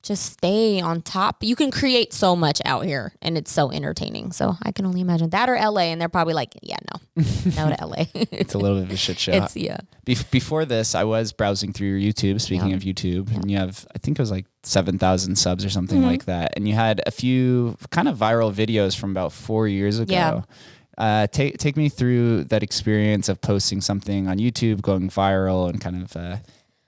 just stay on top. You can create so much out here, and it's so entertaining. So I can only imagine that or LA, and they're probably like, yeah, no to LA. It's a little bit of a shit show. Before this, I was browsing through your YouTube, speaking of YouTube, and you have, I think it was like 7,000 subs or something like that. And you had a few kind of viral videos from about 4 years ago. Take me through that experience of posting something on YouTube, going viral, and kind of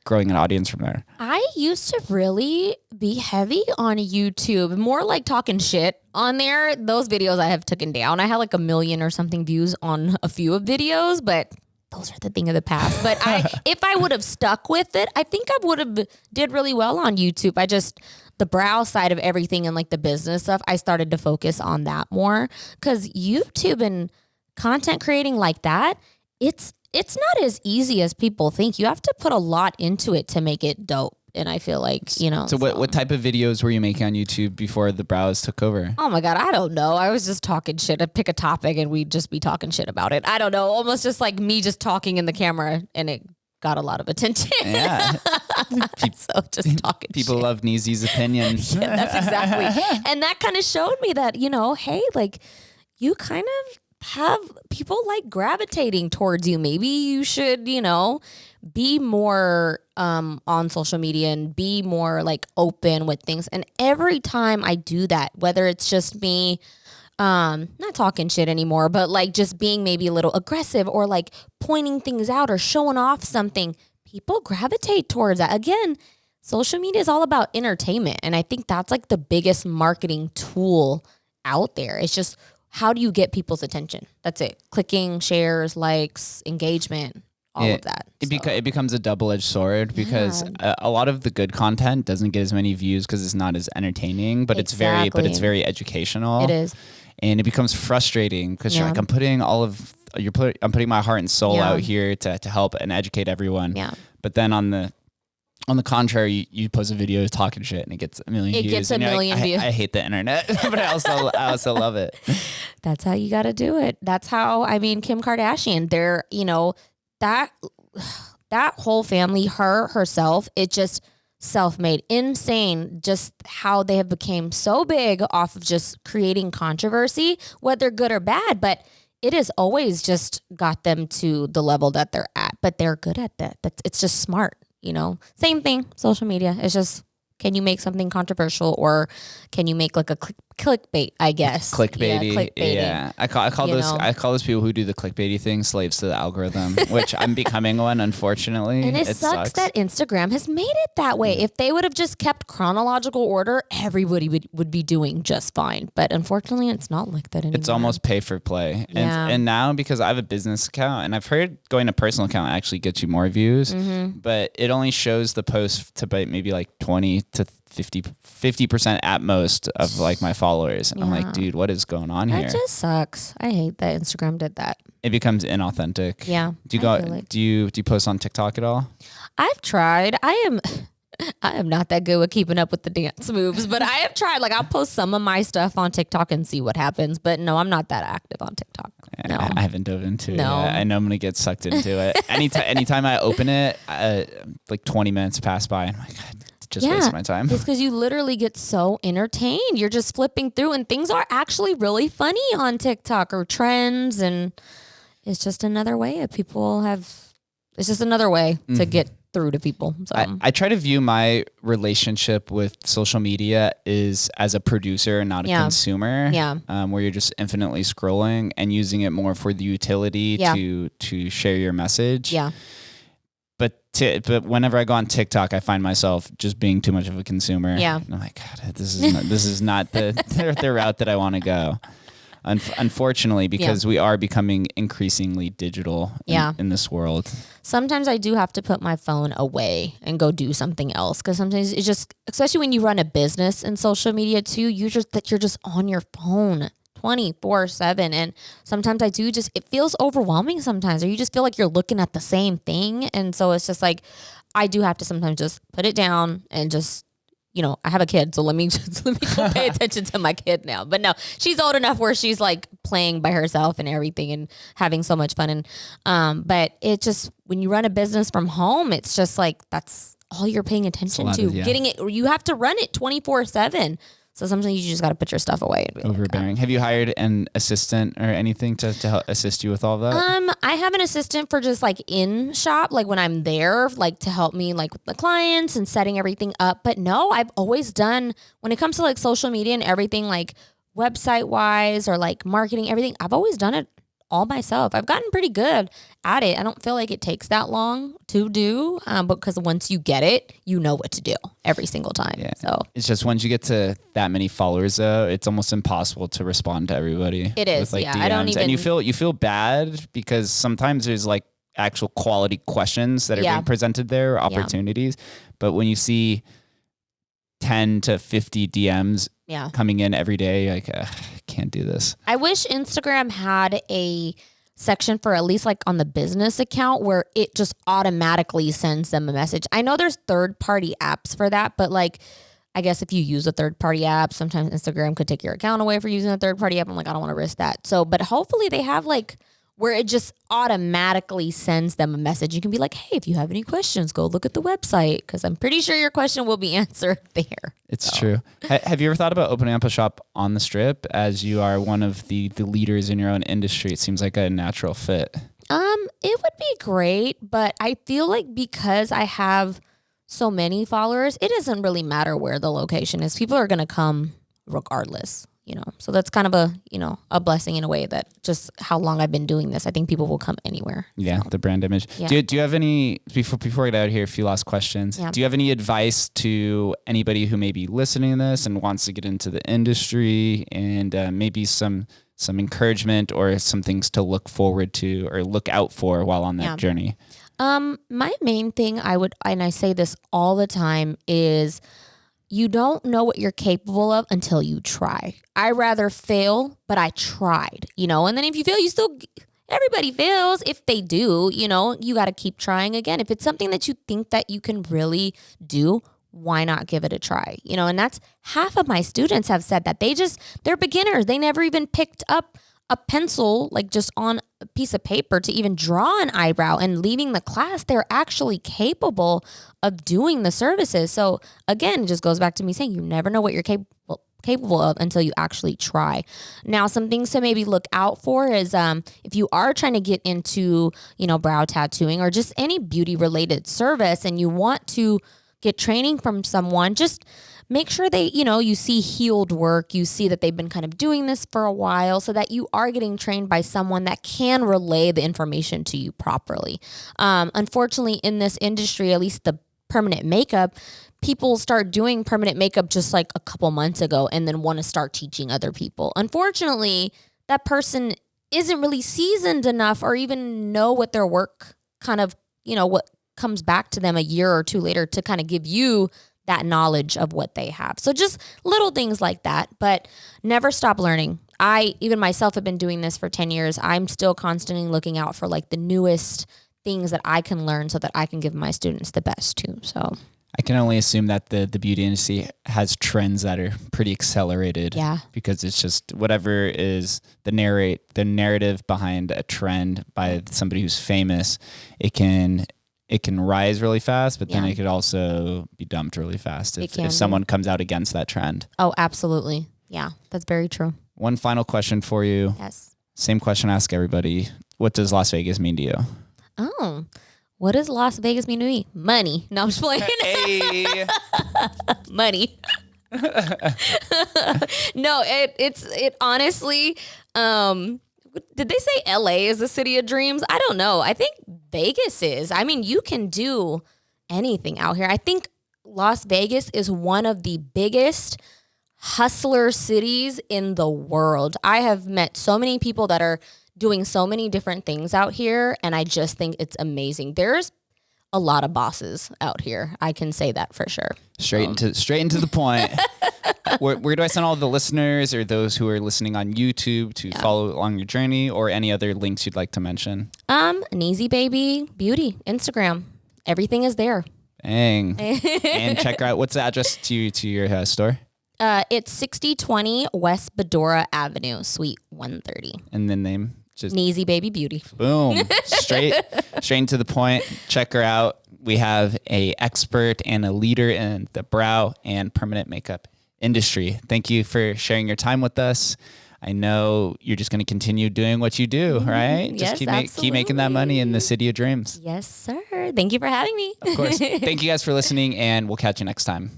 growing an audience from there. I used to really be heavy on YouTube, more like talking shit on there. Those videos I have taken down. I had like 1 million or something views on a few of videos, but those are the thing of the past. But if I would have stuck with it, I think I would have did really well on YouTube. The brow side of everything and like the business stuff, I started to focus on that more, because YouTube and content creating like that, it's not as easy as people think. You have to put a lot into it to make it dope. And I feel like, So what type of videos were you making on YouTube before the brows took over? Oh my God, I don't know. I was just talking shit. I'd pick a topic and we'd just be talking shit about it. I don't know. Almost just like me just talking in the camera, and it got a lot of attention. Yeah. So just talking People shit. love Neezie's opinion. Yeah, that's exactly. And that kind of showed me that, hey, like you kind of have people like gravitating towards you. Maybe you should, be more on social media and be more like open with things. And every time I do that, whether it's just me not talking shit anymore, but like just being maybe a little aggressive or like pointing things out or showing off something, people gravitate towards that. Again, social media is all about entertainment. And I think that's like the biggest marketing tool out there. It's just, how do you get people's attention? That's it. Clicking, shares, likes, engagement, all of that. It becomes a double-edged sword, because a lot of the good content doesn't get as many views because it's not as entertaining, but it's very educational. It is. And it becomes frustrating because you're like, I'm putting my heart and soul out here to help and educate everyone. Yeah. But then on the contrary, you post a video talking shit and it gets 1 million views. It gets a million views. I hate the internet, but I also love it. That's how you got to do it. That's how, Kim Kardashian, they're, that whole family, herself, it just self-made, insane, just how they have become so big off of just creating controversy, whether good or bad, but it has always just got them to the level that they're at, but they're good at that. It's just smart, Same thing, social media. It's just, can you make something controversial, or can you make like a clickbait, I guess. Clickbaity. Yeah. I call those people who do the clickbaity thing slaves to the algorithm, which I'm becoming one, unfortunately. And it sucks that Instagram has made it that way. If they would have just kept chronological order, everybody would be doing just fine. But unfortunately, it's not like that anymore. It's almost pay for play. Yeah. And now, because I have a business account, and I've heard going to personal account actually gets you more views, but it only shows the post to maybe like 20 to 50% at most of like my followers. I'm like, dude, what is going on here? That just sucks. I hate that Instagram did that. It becomes inauthentic. Yeah. Do you post on TikTok at all? I've tried. I am not that good with keeping up with the dance moves, but I have tried. Like, I'll post some of my stuff on TikTok and see what happens. But no, I'm not that active on TikTok. No, I haven't dove into it. No. I know I'm gonna get sucked into it. Anytime I open it, like 20 minutes pass by, and I'm like, God, just waste my time. It's because you literally get so entertained. You're just flipping through, and things are actually really funny on TikTok, or trends, and it's just another way of it's just another way to get through to people. So I try to view my relationship with social media is as a producer, not a consumer. Yeah. Where you're just infinitely scrolling and using it more for the utility to share your message. Yeah. But whenever I go on TikTok, I find myself just being too much of a consumer. Yeah. And I'm like, God, this is not the route that I want to go. Unfortunately, because we are becoming increasingly digital in this world. Sometimes I do have to put my phone away and go do something else, because sometimes it's just, especially when you run a business in social media too, you're just on your phone 24/7. And sometimes it feels overwhelming sometimes, or you just feel like you're looking at the same thing. And so it's just like, I do have to sometimes just put it down and just, I have a kid, so let me go pay attention to my kid now. But no, she's old enough where she's like playing by herself and everything and having so much fun. And, but it just, when you run a business from home, it's just like, that's all you're paying attention to. Getting it, you have to run it 24/7. So sometimes you just got to put your stuff away. And be overbearing. Have you hired an assistant or anything to help assist you with all of that? I have an assistant for just like in shop, like when I'm there, like to help me like with the clients and setting everything up. But no, I've always done, when it comes to like social media and everything, like website wise or like marketing, everything, I've always done it all myself. I've gotten pretty good at it. I don't feel like it takes that long to do, because once you get it, you know what to do every single time. Yeah. So it's just once you get to that many followers, though, it's almost impossible to respond to everybody. It is. With, like, Yeah. DMs. I don't even. And you feel bad because sometimes there's like actual quality questions that are being presented there, opportunities. But when you see 10 to 50 DMs coming in every day, like, I can't do this. I wish Instagram had a section for at least like on the business account where it just automatically sends them a message. I know there's third-party apps for that, but like, I guess if you use a third-party app, sometimes Instagram could take your account away for using a third-party app. I'm like, I don't want to risk that. So, but hopefully they have like where it just automatically sends them a message. You can be like, hey, if you have any questions, go look at the website, because I'm pretty sure your question will be answered there. It's true. Have you ever thought about opening up a shop on the Strip, as you are one of the leaders in your own industry? It seems like a natural fit. It would be great, but I feel like because I have so many followers, it doesn't really matter where the location is. People are going to come regardless. So that's kind of a blessing in a way, that just how long I've been doing this, I think people will come anywhere. Yeah, so. The brand image. Yeah. Do you have any, before we get out of here, a few last questions. Yeah. Do you have any advice to anybody who may be listening to this and wants to get into the industry, and maybe some encouragement or some things to look forward to or look out for while on that journey? My main thing and I say this all the time, is you don't know what you're capable of until you try. I rather fail, but I tried, and then if you fail, everybody fails. If they do, you got to keep trying again. If it's something that you think that you can really do, why not give it a try? And that's half of my students have said that they're beginners. They never even picked up a pencil, like just on a piece of paper, to even draw an eyebrow, and leaving the class, they're actually capable of doing the services. So again, it just goes back to me saying you never know what you're capable of until you actually try. Now, some things to maybe look out for is if you are trying to get into, brow tattooing or just any beauty related service, and you want to get training from someone, just make sure they, you see healed work, you see that they've been kind of doing this for a while, so that you are getting trained by someone that can relay the information to you properly. Unfortunately, in this industry, at least the permanent makeup, people start doing permanent makeup just like a couple months ago and then want to start teaching other people. Unfortunately, that person isn't really seasoned enough or even know what their work kind of, what comes back to them a year or two later to kind of give you that knowledge of what they have. So just little things like that, but never stop learning. I, even myself, have been doing this for 10 years. I'm still constantly looking out for like the newest things that I can learn so that I can give my students the best too. So I can only assume that the beauty industry has trends that are pretty accelerated. Yeah. Because it's just whatever is the narrative behind a trend by somebody who's famous, it can rise really fast, but then it could also be dumped really fast if someone comes out against that trend. Oh, absolutely. Yeah, that's very true. One final question for you. Yes. Same question I ask everybody. What does Las Vegas mean to you? Oh, what does Las Vegas mean to me? Money. No, I'm just playing. Hey. Money. No, it honestly, did they say LA is the city of dreams? I don't know. I think Vegas is. I mean, you can do anything out here. I think Las Vegas is one of the biggest hustler cities in the world. I have met so many people that are doing so many different things out here, and I just think it's amazing. There's a lot of bosses out here. I can say that for sure. Straight into the point. Where do I send all the listeners or those who are listening on YouTube to follow along your journey, or any other links you'd like to mention? NeeziieBabiieBeauty, Instagram. Everything is there. Dang. And check out, what's the address to your store? It's 6020 West Badura Avenue, Suite 130. And the name? Just NeeziieBabiieBeauty. Boom. Straight into the point. Check her out. We have a expert and a leader in the brow and permanent makeup industry. Thank you for sharing your time with us. I know you're just going to continue doing what you do, right? Yes, just keep making that money in the city of dreams. Yes, sir. Thank you for having me. Of course. Thank you guys for listening, and we'll catch you next time.